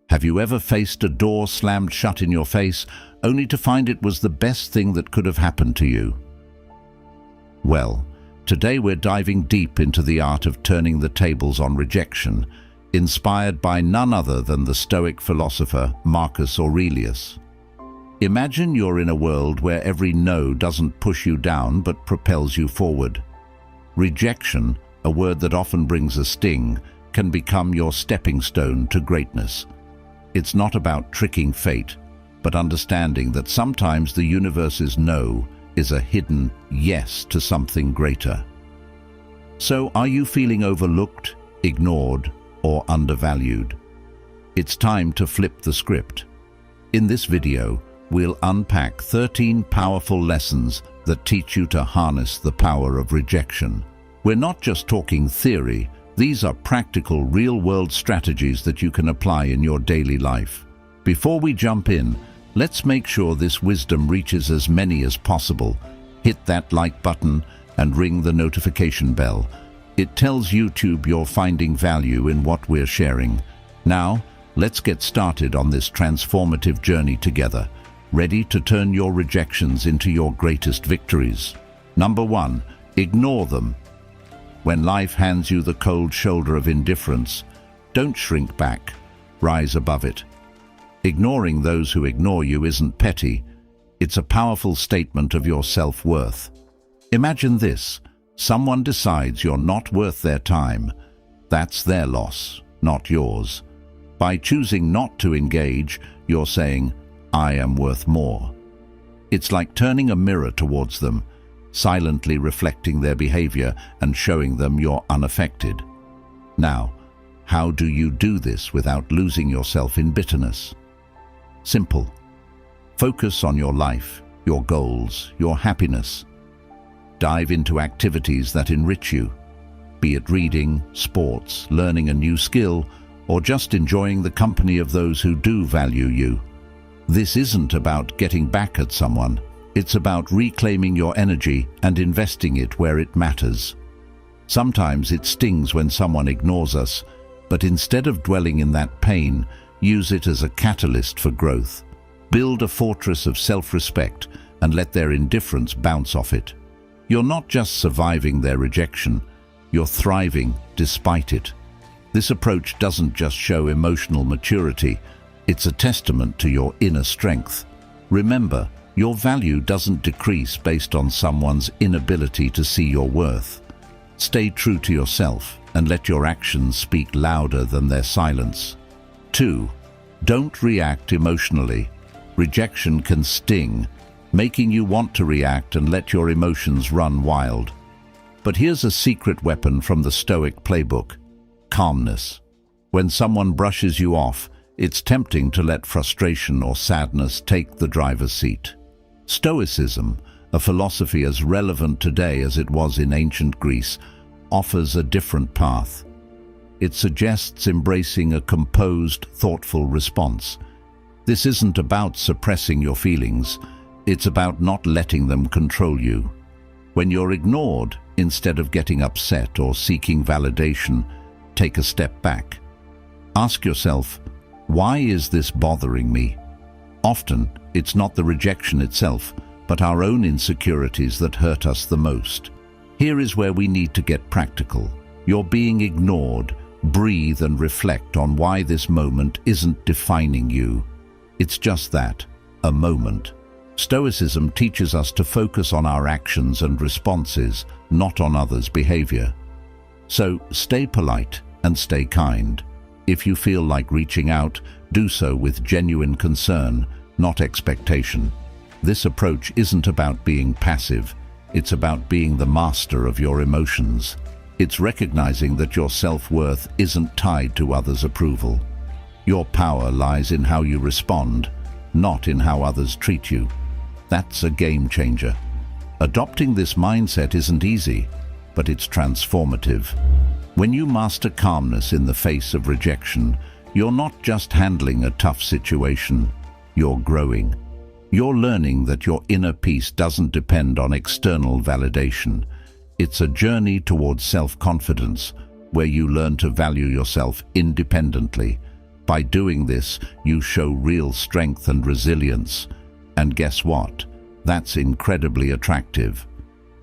Have you ever faced a door slammed shut in your face, only to find it was the best thing that could have happened to you? Well, today we're diving deep into the art of turning the tables on rejection, inspired by none other than the Stoic philosopher Marcus Aurelius. Imagine you're in a world where every no doesn't push you down but propels you forward. Rejection, a word that often brings a sting, can become your stepping stone to greatness. It's not about tricking fate, but understanding that sometimes the universe's no is a hidden yes to something greater. So, are you feeling overlooked, ignored, or undervalued? It's time to flip the script. In this video, we'll unpack 13 powerful lessons that teach you to harness the power of rejection. We're not just talking theory. These are practical, real-world strategies that you can apply in your daily life. Before we jump in, let's make sure this wisdom reaches as many as possible. Hit that like button and ring the notification bell. It tells YouTube you're finding value in what we're sharing. Now, let's get started on this transformative journey together, ready to turn your rejections into your greatest victories. Number 1, ignore them. When life hands you the cold shoulder of indifference, don't shrink back, rise above it. Ignoring those who ignore you isn't petty, it's a powerful statement of your self-worth. Imagine this: someone decides you're not worth their time. That's their loss, not yours. By choosing not to engage, you're saying, I am worth more. It's like turning a mirror towards them, silently reflecting their behavior and showing them you're unaffected. Now, how do you do this without losing yourself in bitterness? Simple. Focus on your life, your goals, your happiness. Dive into activities that enrich you, be it reading, sports, learning a new skill, or just enjoying the company of those who do value you. This isn't about getting back at someone. It's about reclaiming your energy and investing it where it matters. Sometimes it stings when someone ignores us, but instead of dwelling in that pain, use it as a catalyst for growth. Build a fortress of self-respect and let their indifference bounce off it. You're not just surviving their rejection, you're thriving despite it. This approach doesn't just show emotional maturity, it's a testament to your inner strength. Remember, your value doesn't decrease based on someone's inability to see your worth. Stay true to yourself and let your actions speak louder than their silence. 2. Don't react emotionally. Rejection can sting, making you want to react and let your emotions run wild. But here's a secret weapon from the Stoic playbook: calmness. When someone brushes you off, it's tempting to let frustration or sadness take the driver's seat. Stoicism, a philosophy as relevant today as it was in ancient Greece, offers a different path. It suggests embracing a composed, thoughtful response. This isn't about suppressing your feelings, it's about not letting them control you. When you're ignored, instead of getting upset or seeking validation, take a step back. Ask yourself, why is this bothering me? Often, it's not the rejection itself, but our own insecurities that hurt us the most. Here is where we need to get practical. You're being ignored. Breathe and reflect on why this moment isn't defining you. It's just that, a moment. Stoicism teaches us to focus on our actions and responses, not on others' behavior. So, stay polite and stay kind. If you feel like reaching out, do so with genuine concern, not expectation. This approach isn't about being passive, it's about being the master of your emotions. It's recognizing that your self-worth isn't tied to others' approval. Your power lies in how you respond, not in how others treat you. That's a game changer. Adopting this mindset isn't easy, but it's transformative. When you master calmness in the face of rejection, you're not just handling a tough situation, you're growing. You're learning that your inner peace doesn't depend on external validation. It's a journey towards self-confidence, where you learn to value yourself independently, By doing this, you show real strength and resilience. And guess what? That's incredibly attractive.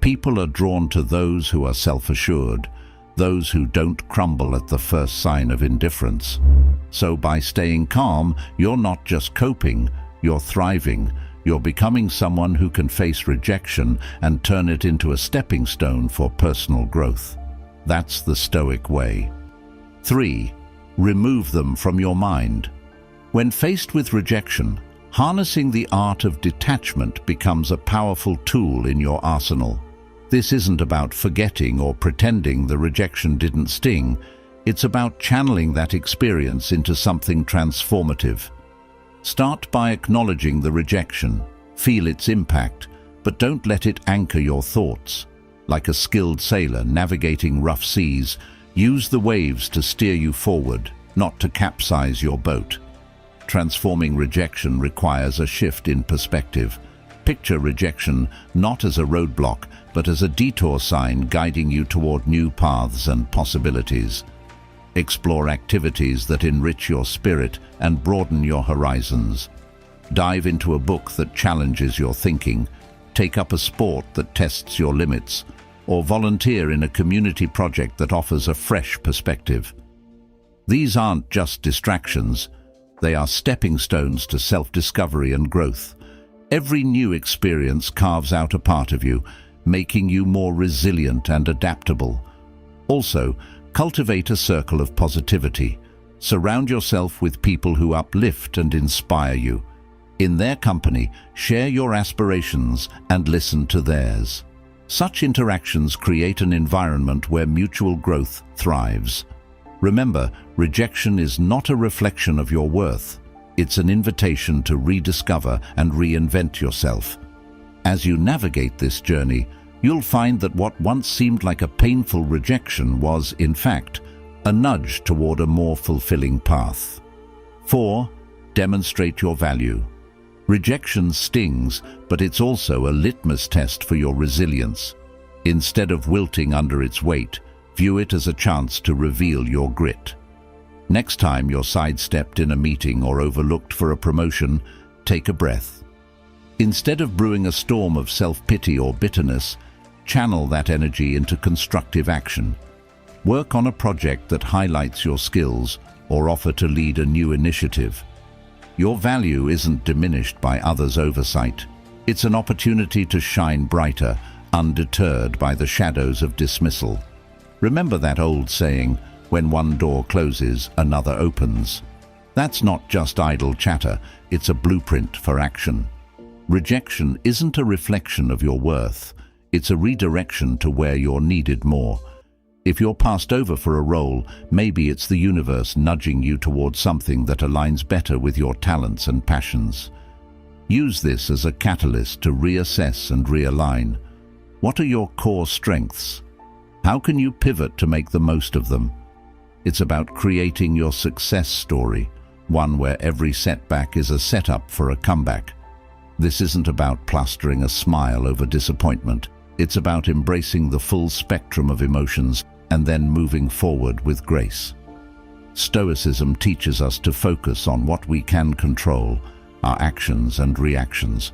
People are drawn to those who are self-assured, those who don't crumble at the first sign of indifference. So by staying calm, you're not just coping, you're thriving. You're becoming someone who can face rejection and turn it into a stepping stone for personal growth. That's the Stoic way. 3. Remove them from your mind. When faced with rejection, harnessing the art of detachment becomes a powerful tool in your arsenal. This isn't about forgetting or pretending the rejection didn't sting. It's about channeling that experience into something transformative. Start by acknowledging the rejection. Feel its impact, but don't let it anchor your thoughts. Like a skilled sailor navigating rough seas, use the waves to steer you forward, not to capsize your boat. Transforming rejection requires a shift in perspective. Picture rejection not as a roadblock, but as a detour sign guiding you toward new paths and possibilities. Explore activities that enrich your spirit and broaden your horizons. Dive into a book that challenges your thinking, take up a sport that tests your limits, or volunteer in a community project that offers a fresh perspective. These aren't just distractions, they are stepping stones to self-discovery and growth. Every new experience carves out a part of you, making you more resilient and adaptable. Also, cultivate a circle of positivity. Surround yourself with people who uplift and inspire you. In their company, share your aspirations and listen to theirs. Such interactions create an environment where mutual growth thrives. Remember, rejection is not a reflection of your worth. It's an invitation to rediscover and reinvent yourself. As you navigate this journey, you'll find that what once seemed like a painful rejection was, in fact, a nudge toward a more fulfilling path. 4. Demonstrate your value. Rejection stings, but it's also a litmus test for your resilience. Instead of wilting under its weight, view it as a chance to reveal your grit. Next time you're sidestepped in a meeting or overlooked for a promotion, take a breath. Instead of brewing a storm of self-pity or bitterness, channel that energy into constructive action. Work on a project that highlights your skills or offer to lead a new initiative. Your value isn't diminished by others' oversight. It's an opportunity to shine brighter, undeterred by the shadows of dismissal. Remember that old saying, when one door closes, another opens. That's not just idle chatter, it's a blueprint for action. Rejection isn't a reflection of your worth, it's a redirection to where you're needed more. If you're passed over for a role, maybe it's the universe nudging you towards something that aligns better with your talents and passions. Use this as a catalyst to reassess and realign. What are your core strengths? How can you pivot to make the most of them? It's about creating your success story, one where every setback is a setup for a comeback. This isn't about plastering a smile over disappointment. It's about embracing the full spectrum of emotions and then moving forward with grace. Stoicism teaches us to focus on what we can control, our actions and reactions.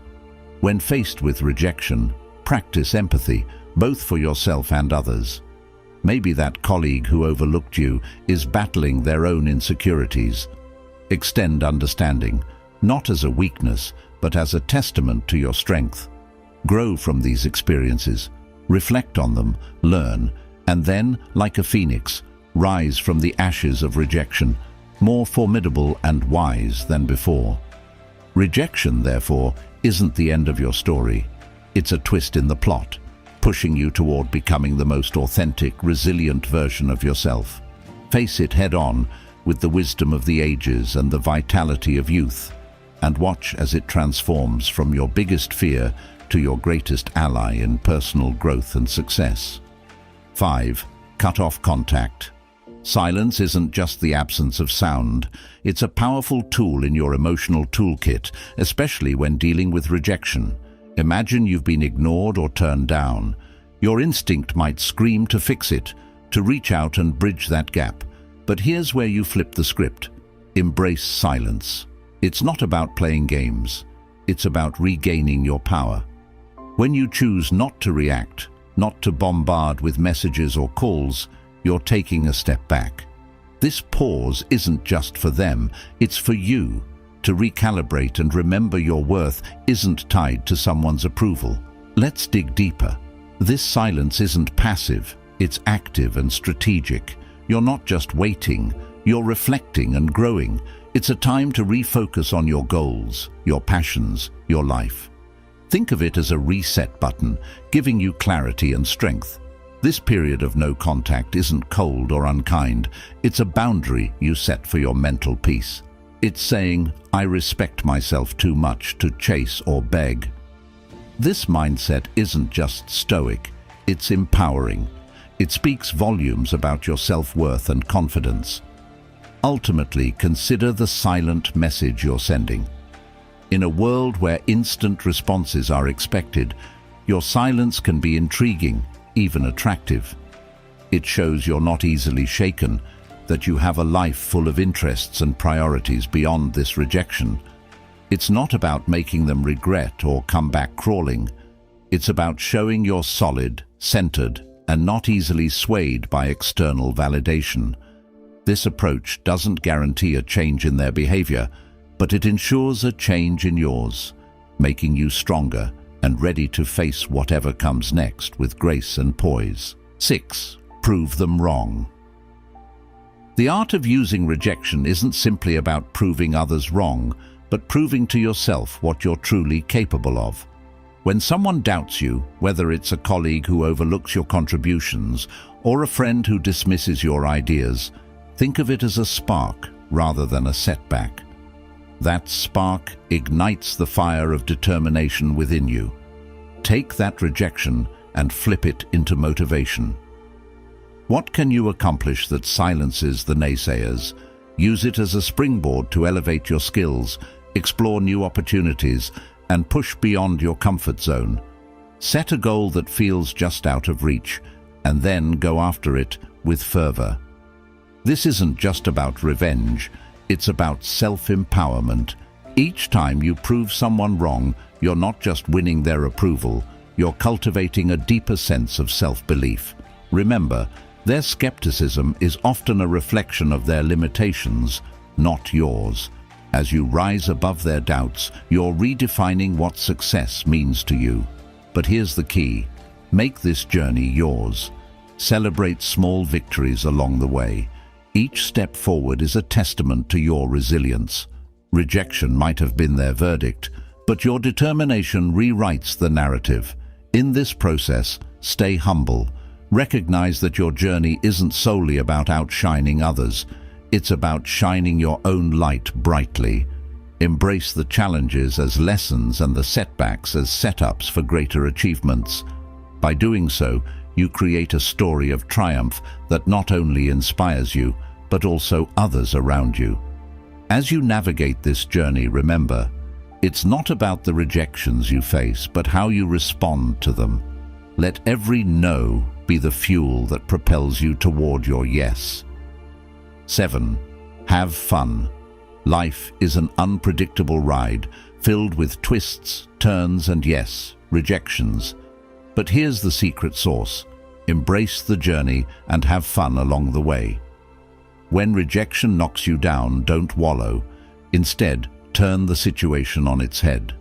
When faced with rejection, practice empathy, both for yourself and others. Maybe that colleague who overlooked you is battling their own insecurities. Extend understanding, not as a weakness, but as a testament to your strength. Grow from these experiences, reflect on them, learn, and then, like a phoenix, rise from the ashes of rejection, more formidable and wise than before. Rejection, therefore, isn't the end of your story. It's a twist in the plot, pushing you toward becoming the most authentic, resilient version of yourself. Face it head-on with the wisdom of the ages and the vitality of youth, and watch as it transforms from your biggest fear to your greatest ally in personal growth and success. 5. Cut off contact. Silence isn't just the absence of sound. It's a powerful tool in your emotional toolkit, especially when dealing with rejection. Imagine you've been ignored or turned down. Your instinct might scream to fix it, to reach out and bridge that gap. But here's where you flip the script. Embrace silence. It's not about playing games. It's about regaining your power. When you choose not to react, not to bombard with messages or calls, you're taking a step back. This pause isn't just for them, it's for you. To recalibrate and remember your worth isn't tied to someone's approval. Let's dig deeper. This silence isn't passive, it's active and strategic. You're not just waiting, you're reflecting and growing. It's a time to refocus on your goals, your passions, your life. Think of it as a reset button, giving you clarity and strength. This period of no contact isn't cold or unkind. It's a boundary you set for your mental peace. It's saying, I respect myself too much to chase or beg. This mindset isn't just stoic, it's empowering. It speaks volumes about your self-worth and confidence. Ultimately, consider the silent message you're sending. In a world where instant responses are expected, your silence can be intriguing, even attractive. It shows you're not easily shaken, that you have a life full of interests and priorities beyond this rejection. It's not about making them regret or come back crawling. It's about showing you're solid, centered, and not easily swayed by external validation. This approach doesn't guarantee a change in their behavior, but it ensures a change in yours, making you stronger and ready to face whatever comes next with grace and poise. 6. Prove them wrong. The art of using rejection isn't simply about proving others wrong, but proving to yourself what you're truly capable of. When someone doubts you, whether it's a colleague who overlooks your contributions or a friend who dismisses your ideas, think of it as a spark rather than a setback. That spark ignites the fire of determination within you. Take that rejection and flip it into motivation. What can you accomplish that silences the naysayers? Use it as a springboard to elevate your skills, explore new opportunities, and push beyond your comfort zone. Set a goal that feels just out of reach, and then go after it with fervor. This isn't just about revenge, it's about self-empowerment. Each time you prove someone wrong, you're not just winning their approval, you're cultivating a deeper sense of self-belief. Remember, their skepticism is often a reflection of their limitations, not yours. As you rise above their doubts, you're redefining what success means to you. But here's the key: make this journey yours. Celebrate small victories along the way. Each step forward is a testament to your resilience. Rejection might have been their verdict, but your determination rewrites the narrative. In this process, stay humble. Recognize that your journey isn't solely about outshining others. It's about shining your own light brightly. Embrace the challenges as lessons and the setbacks as setups for greater achievements. By doing so, you create a story of triumph that not only inspires you, but also others around you. As you navigate this journey, remember, it's not about the rejections you face, but how you respond to them. Let every no be the fuel that propels you toward your yes. 7. Have fun. Life is an unpredictable ride, filled with twists, turns, and yes, rejections. But here's the secret sauce: embrace the journey and have fun along the way. When rejection knocks you down, don't wallow. Instead, turn the situation on its head.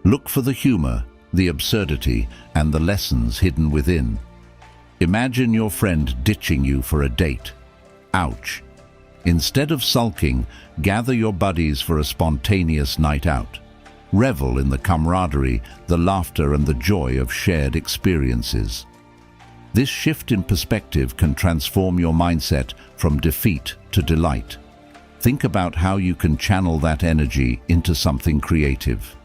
Look for the humor, the absurdity, and the lessons hidden within. Imagine your friend ditching you for a date. Ouch. Instead of sulking, gather your buddies for a spontaneous night out. Revel in the camaraderie, the laughter, and the joy of shared experiences. This shift in perspective can transform your mindset from defeat to delight. Think about how you can channel that energy into something creative.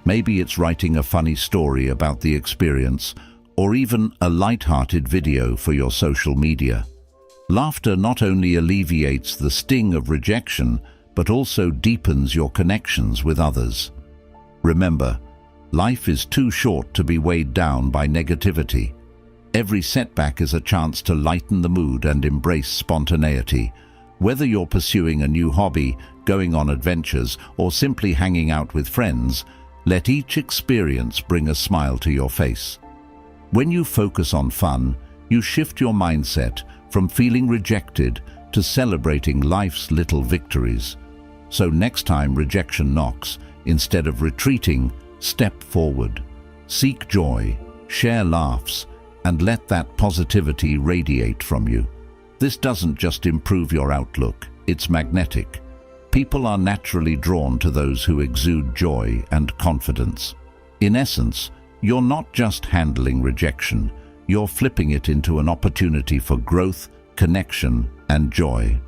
Maybe it's writing a funny story about the experience, or even a light-hearted video for your social media. Laughter not only alleviates the sting of rejection, but also deepens your connections with others. Remember, life is too short to be weighed down by negativity. Every setback is a chance to lighten the mood and embrace spontaneity. Whether you're pursuing a new hobby, going on adventures, or simply hanging out with friends, let each experience bring a smile to your face. When you focus on fun, you shift your mindset from feeling rejected to celebrating life's little victories. So next time rejection knocks, instead of retreating, step forward. Seek joy, share laughs, and let that positivity radiate from you. This doesn't just improve your outlook, it's magnetic. People are naturally drawn to those who exude joy and confidence. In essence, you're not just handling rejection, you're flipping it into an opportunity for growth, connection, and joy.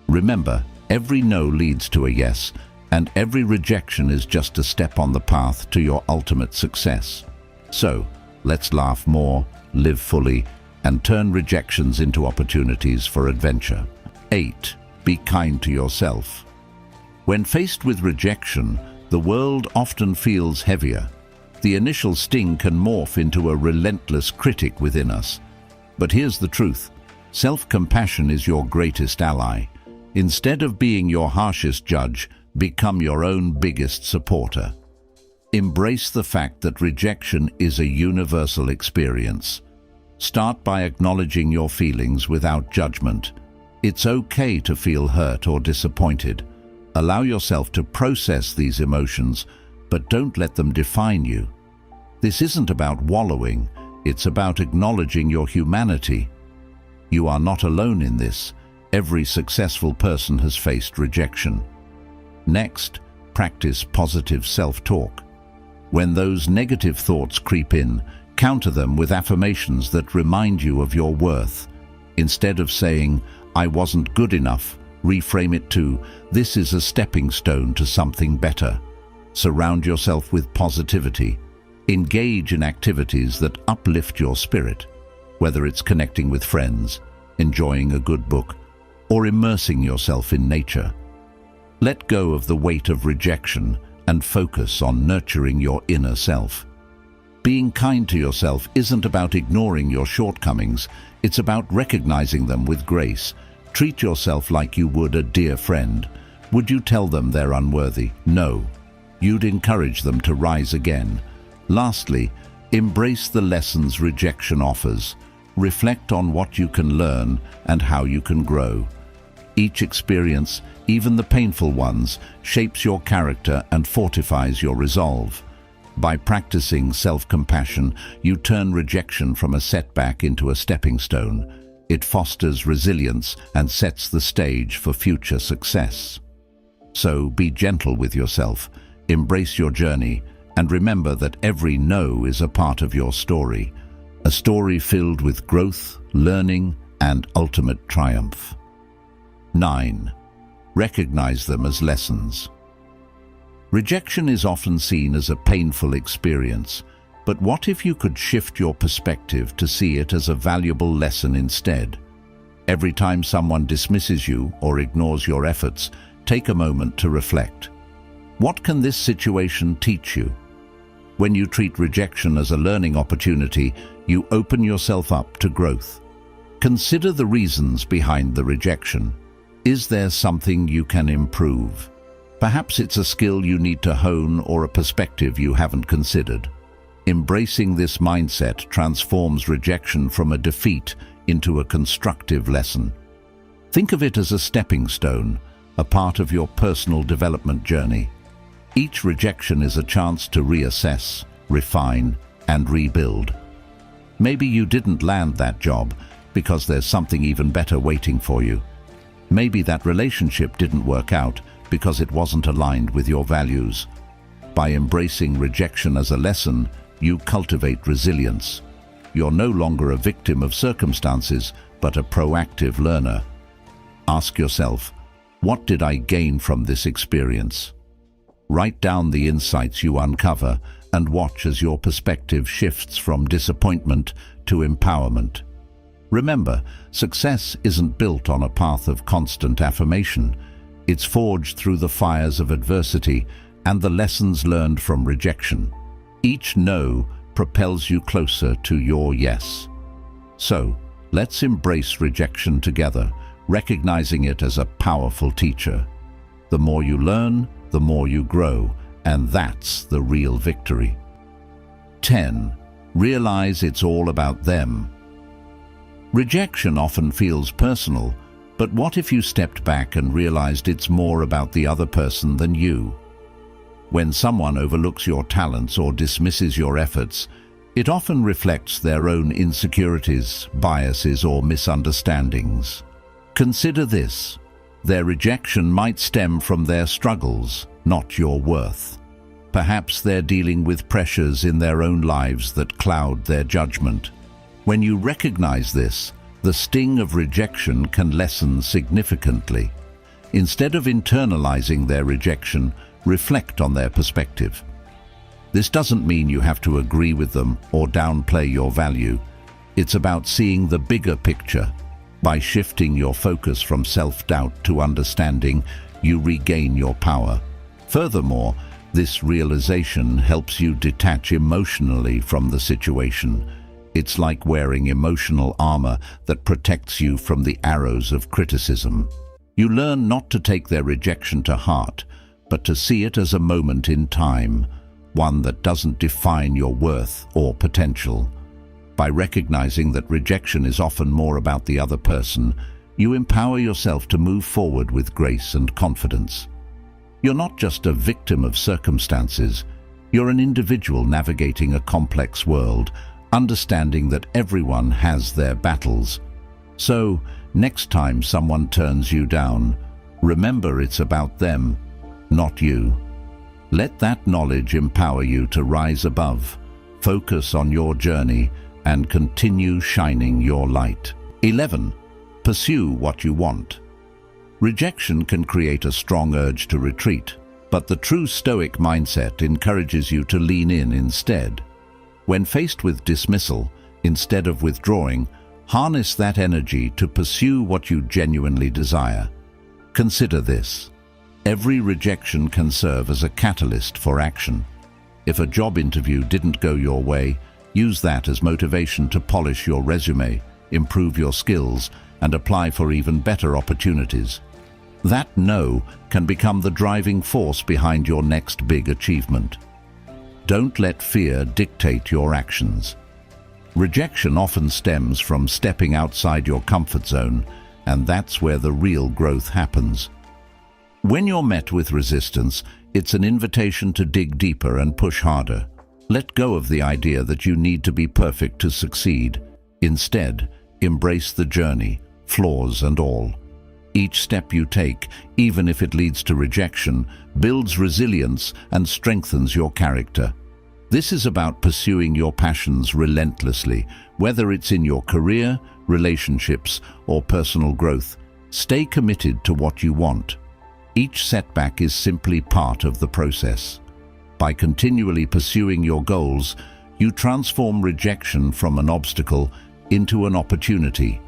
Remember, every no leads to a yes, and every rejection is just a step on the path to your ultimate success. So, let's laugh more, live fully, and turn rejections into opportunities for adventure. 8. Be kind to yourself. When faced with rejection, the world often feels heavier. The initial sting can morph into a relentless critic within us. But here's the truth. Self-compassion is your greatest ally. Instead of being your harshest judge, become your own biggest supporter. Embrace the fact that rejection is a universal experience. Start by acknowledging your feelings without judgment. It's okay to feel hurt or disappointed. Allow yourself to process these emotions, but don't let them define you. This isn't about wallowing, it's about acknowledging your humanity. You are not alone in this. Every successful person has faced rejection. Next, practice positive self-talk. When those negative thoughts creep in, counter them with affirmations that remind you of your worth. Instead of saying, "I wasn't good enough," reframe it to, "This is a stepping stone to something better." Surround yourself with positivity. Engage in activities that uplift your spirit, whether it's connecting with friends, enjoying a good book, or immersing yourself in nature. Let go of the weight of rejection and focus on nurturing your inner self. Being kind to yourself isn't about ignoring your shortcomings, it's about recognizing them with grace. Treat yourself like you would a dear friend. Would you tell them they're unworthy? No. You'd encourage them to rise again. Lastly, embrace the lessons rejection offers. Reflect on what you can learn and how you can grow. Each experience, even the painful ones, shapes your character and fortifies your resolve. By practicing self-compassion, you turn rejection from a setback into a stepping stone. It fosters resilience and sets the stage for future success. So be gentle with yourself, embrace your journey, and remember that every no is a part of your story. A story filled with growth, learning, and ultimate triumph. 9. Recognize them as lessons. Rejection is often seen as a painful experience, but what if you could shift your perspective to see it as a valuable lesson instead? Every time someone dismisses you or ignores your efforts, take a moment to reflect. What can this situation teach you? When you treat rejection as a learning opportunity, you open yourself up to growth. Consider the reasons behind the rejection. Is there something you can improve? Perhaps it's a skill you need to hone or a perspective you haven't considered. Embracing this mindset transforms rejection from a defeat into a constructive lesson. Think of it as a stepping stone, a part of your personal development journey. Each rejection is a chance to reassess, refine, and rebuild. Maybe you didn't land that job because there's something even better waiting for you. Maybe that relationship didn't work out because it wasn't aligned with your values. By embracing rejection as a lesson, you cultivate resilience. You're no longer a victim of circumstances, but a proactive learner. Ask yourself, what did I gain from this experience? Write down the insights you uncover and watch as your perspective shifts from disappointment to empowerment. Remember, success isn't built on a path of constant affirmation. It's forged through the fires of adversity and the lessons learned from rejection. Each no propels you closer to your yes. So, let's embrace rejection together, recognizing it as a powerful teacher. The more you learn, the more you grow, and that's the real victory. 10. Realize it's all about them. Rejection often feels personal, but what if you stepped back and realized it's more about the other person than you? When someone overlooks your talents or dismisses your efforts, it often reflects their own insecurities, biases, or misunderstandings. Consider this: their rejection might stem from their struggles, not your worth. Perhaps they're dealing with pressures in their own lives that cloud their judgment. When you recognize this, the sting of rejection can lessen significantly. Instead of internalizing their rejection, reflect on their perspective. This doesn't mean you have to agree with them or downplay your value. It's about seeing the bigger picture. By shifting your focus from self-doubt to understanding, you regain your power. Furthermore, this realization helps you detach emotionally from the situation. It's like wearing emotional armor that protects you from the arrows of criticism. You learn not to take their rejection to heart, but to see it as a moment in time, one that doesn't define your worth or potential. By recognizing that rejection is often more about the other person, you empower yourself to move forward with grace and confidence. You're not just a victim of circumstances, you're an individual navigating a complex world, understanding that everyone has their battles. So, next time someone turns you down, remember it's about them, not you. Let that knowledge empower you to rise above, focus on your journey, and continue shining your light. 11. Pursue what you want. Rejection can create a strong urge to retreat, but the true Stoic mindset encourages you to lean in instead. When faced with dismissal, instead of withdrawing, harness that energy to pursue what you genuinely desire. Consider this: every rejection can serve as a catalyst for action. If a job interview didn't go your way, use that as motivation to polish your resume, improve your skills, and apply for even better opportunities. That no can become the driving force behind your next big achievement. Don't let fear dictate your actions. Rejection often stems from stepping outside your comfort zone, and that's where the real growth happens. When you're met with resistance, it's an invitation to dig deeper and push harder. Let go of the idea that you need to be perfect to succeed. Instead, embrace the journey, flaws and all. Each step you take, even if it leads to rejection, builds resilience and strengthens your character. This is about pursuing your passions relentlessly, whether it's in your career, relationships, or personal growth. Stay committed to what you want. Each setback is simply part of the process. By continually pursuing your goals, you transform rejection from an obstacle into an opportunity.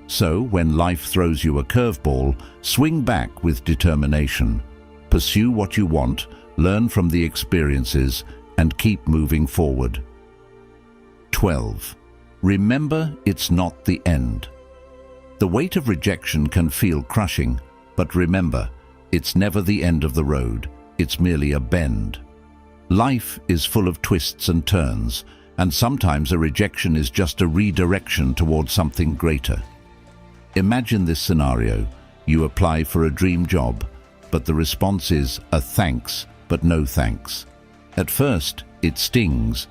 So, when life throws you a curveball, swing back with determination. Pursue what you want, learn from the experiences, and keep moving forward. 12. Remember, it's not the end. The weight of rejection can feel crushing, but remember, it's never the end of the road, it's merely a bend. Life is full of twists and turns, and sometimes a rejection is just a redirection towards something greater. Imagine this scenario: you apply for a dream job, but the response is a thanks, but no thanks. At first, it stings.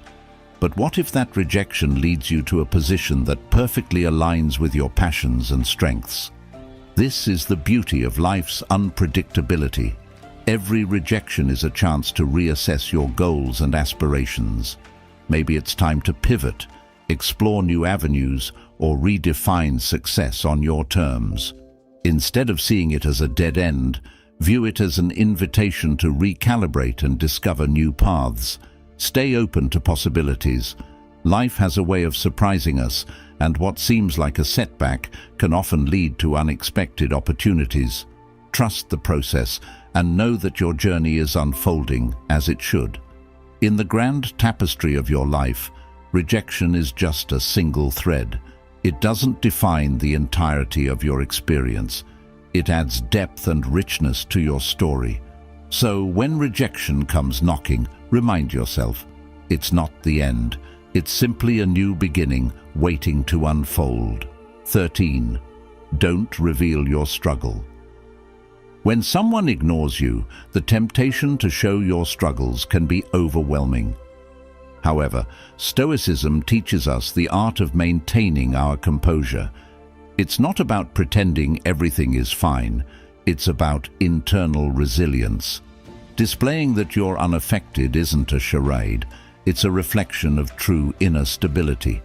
But what if that rejection leads you to a position that perfectly aligns with your passions and strengths? This is the beauty of life's unpredictability. Every rejection is a chance to reassess your goals and aspirations. Maybe it's time to pivot, explore new avenues, or redefine success on your terms. Instead of seeing it as a dead end, view it as an invitation to recalibrate and discover new paths. Stay open to possibilities. Life has a way of surprising us, and what seems like a setback can often lead to unexpected opportunities. Trust the process and know that your journey is unfolding as it should. In the grand tapestry of your life, rejection is just a single thread. It doesn't define the entirety of your experience. It adds depth and richness to your story. So when rejection comes knocking, remind yourself, it's not the end. It's simply a new beginning waiting to unfold. 13. Don't reveal your struggle. When someone ignores you, the temptation to show your struggles can be overwhelming. However, Stoicism teaches us the art of maintaining our composure. It's not about pretending everything is fine. It's about internal resilience. Displaying that you're unaffected isn't a charade. It's a reflection of true inner stability.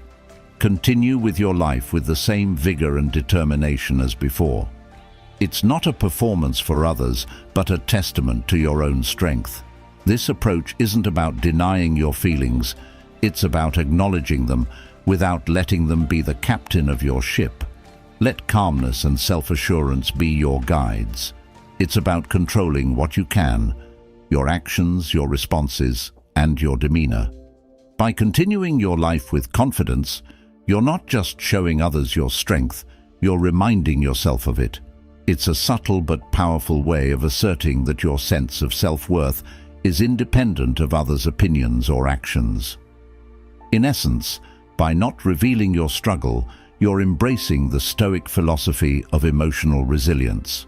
Continue with your life with the same vigor and determination as before. It's not a performance for others, but a testament to your own strength. This approach isn't about denying your feelings. It's about acknowledging them without letting them be the captain of your ship. Let calmness and self-assurance be your guides. It's about controlling what you can, your actions, your responses, and your demeanor. By continuing your life with confidence, you're not just showing others your strength, you're reminding yourself of it. It's a subtle but powerful way of asserting that your sense of self-worth is independent of others' opinions or actions. In essence, by not revealing your struggle, you're embracing the Stoic philosophy of emotional resilience.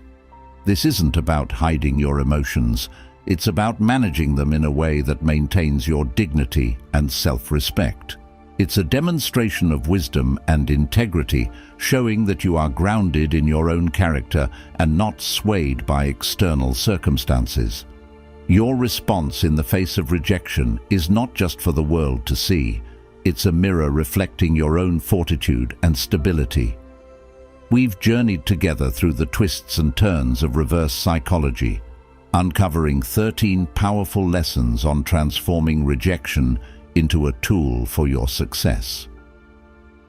This isn't about hiding your emotions. It's about managing them in a way that maintains your dignity and self-respect. It's a demonstration of wisdom and integrity, showing that you are grounded in your own character and not swayed by external circumstances. Your response in the face of rejection is not just for the world to see. It's a mirror reflecting your own fortitude and stability. We've journeyed together through the twists and turns of reverse psychology, uncovering 13 powerful lessons on transforming rejection into a tool for your success.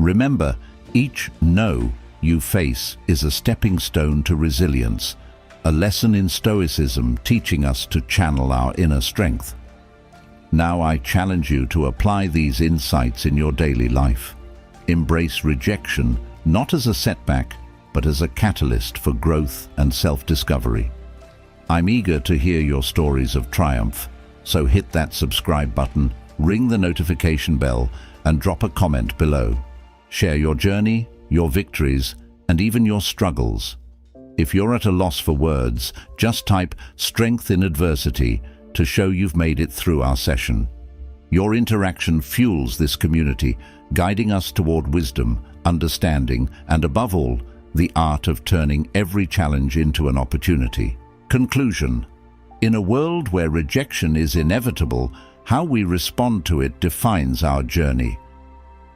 Remember, each no you face is a stepping stone to resilience, a lesson in Stoicism teaching us to channel our inner strength. Now I challenge you to apply these insights in your daily life. Embrace rejection not as a setback, but as a catalyst for growth and self-discovery. I'm eager to hear your stories of triumph, so hit that subscribe button, ring the notification bell, and drop a comment below. Share your journey, your victories, and even your struggles. If you're at a loss for words, just type "strength in adversity" to show you've made it through our session. Your interaction fuels this community, guiding us toward wisdom, understanding, and above all, the art of turning every challenge into an opportunity. Conclusion: in a world where rejection is inevitable, how we respond to it defines our journey.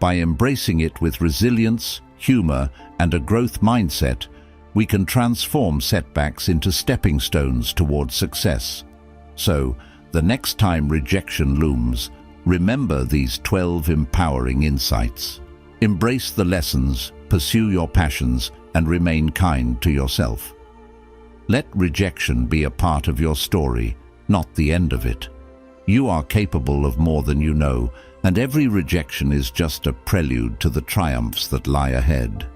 By embracing it with resilience, humor, and a growth mindset, we can transform setbacks into stepping stones toward success. So, the next time rejection looms, remember these 12 empowering insights. Embrace the lessons, pursue your passions, and remain kind to yourself. Let rejection be a part of your story, not the end of it. You are capable of more than you know, and every rejection is just a prelude to the triumphs that lie ahead.